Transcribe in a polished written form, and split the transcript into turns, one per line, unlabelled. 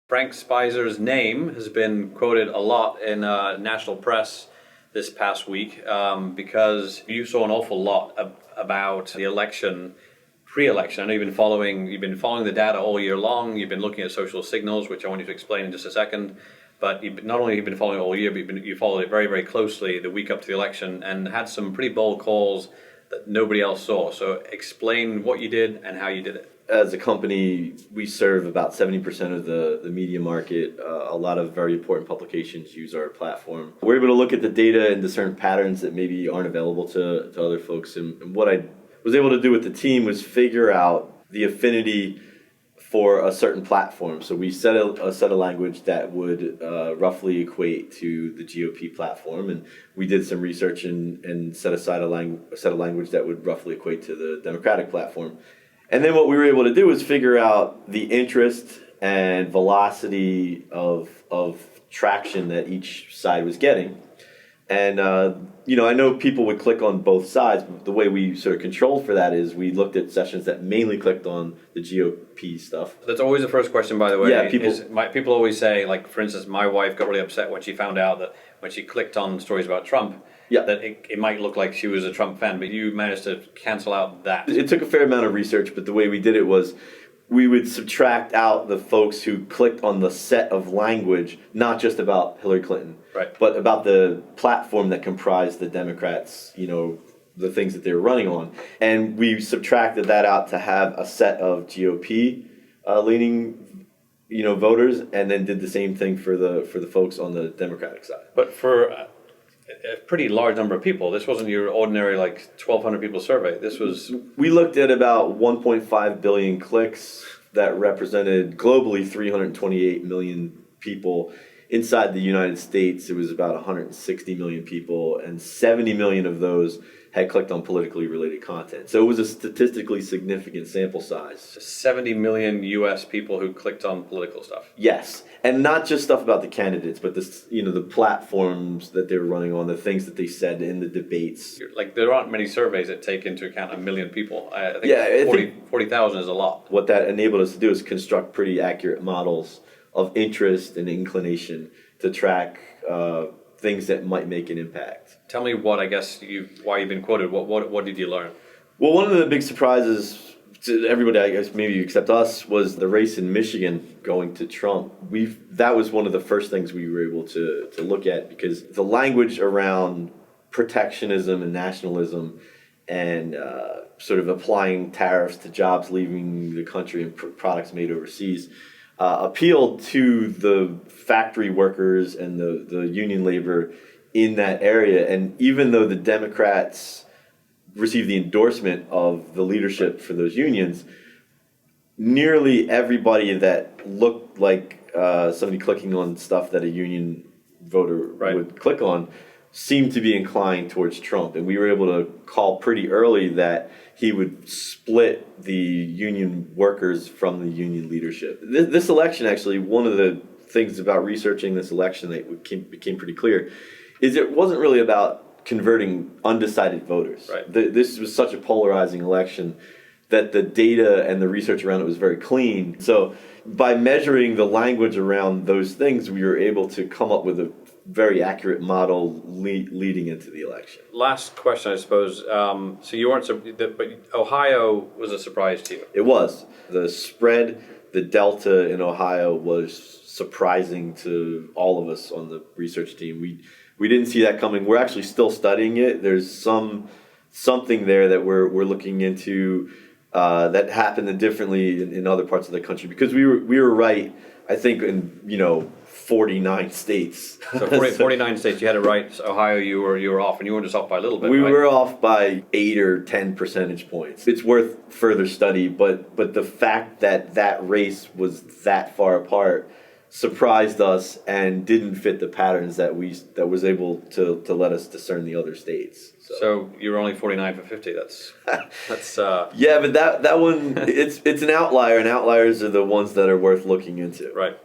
Frank Spizer's name has been quoted a lot in national press this past week because you saw an awful lot about the election, pre-election. I know you've been following the data all year long. You've been looking at social signals, which I want you to explain in just a second. But not only have you been following it all year, but you followed it very, very closely the week up to the election and had some pretty bold calls that nobody else saw. So explain what you did and how you did it.
As a company, we serve about 70% of the media market. A lot of very important publications use our platform. We're able to look at the data and discern patterns that maybe aren't available to other folks. And what I was able to do with the team was figure out the affinity for a certain platform. So we set a set of language that would roughly equate to the GOP platform, and we did some research and set aside a set of language that would roughly equate to the Democratic platform. And then what we were able to do was figure out the interest and velocity of traction that each side was getting. And, I know people would click on both sides, but the way we sort of controlled for that is we looked at sessions that mainly clicked on the GOP stuff.
That's always the first question, by the way.
Yeah,
people always say, like, for instance, my wife got really upset when she found out that when she clicked on stories about Trump, that it might look like she was a Trump fan, but you managed to cancel out that.
It took a fair amount of research, but the way we did it was we would subtract out the folks who clicked on the set of language, not just about Hillary Clinton, but about the platform that comprised the Democrats, the things that they were running on. And we subtracted that out to have a set of GOP leaning voters, and then did the same thing for the folks on the Democratic side.
But for a pretty large number of people, this wasn't your ordinary 1,200 people survey. This was...
We looked at about 1.5 billion clicks that represented globally 328 million people. Inside the United States, it was about 160 million people, and 70 million of those had clicked on politically related content. So it was a statistically significant sample size.
70 million U.S. people who clicked on political stuff.
Yes, and not just stuff about the candidates, but the platforms that they were running on, the things that they said in the debates.
There aren't many surveys that take into account 1 million people. I think 40,000 is a lot.
What that enabled us to do is construct pretty accurate models of interest and inclination to track things that might make an impact.
Tell me why you've been quoted. What did you learn?
Well, one of the big surprises to everybody, I guess maybe except us, was the race in Michigan going to Trump. That was one of the first things we were able to look at, because the language around protectionism and nationalism and sort of applying tariffs to jobs leaving the country and products made overseas appealed to the factory workers and the union labor in that area. And even though the Democrats received the endorsement of the leadership for those unions, nearly everybody that looked like somebody clicking on stuff that a union voter would click on seemed to be inclined towards Trump. And we were able to call pretty early that he would split the union workers from the union leadership. This election, actually, one of the things about researching this election that became pretty clear is it wasn't really about converting undecided voters. This was such a polarizing election that the data and the research around it was very clean. So by measuring the language around those things, we were able to come up with a very accurate model leading into the election.
Last question, I suppose. So you weren't, but Ohio was a surprise to you.
It was. The spread, the delta in Ohio was surprising to all of us on the research team. We didn't see that coming. We're actually still studying it. There's something there that we're looking into that happened differently in other parts of the country, because we were right, I think, in 49 states.
So 49 states, you had it right. So Ohio, you were off, and you were just off by a little bit.
We were off by 8 or 10 percentage points. It's worth further study, but the fact that race was that far apart surprised us and didn't fit the patterns that was able to let us discern the other states.
So you were only 49 for 50. That's
yeah, but that one it's an outlier, and outliers are the ones that are worth looking into.
Right.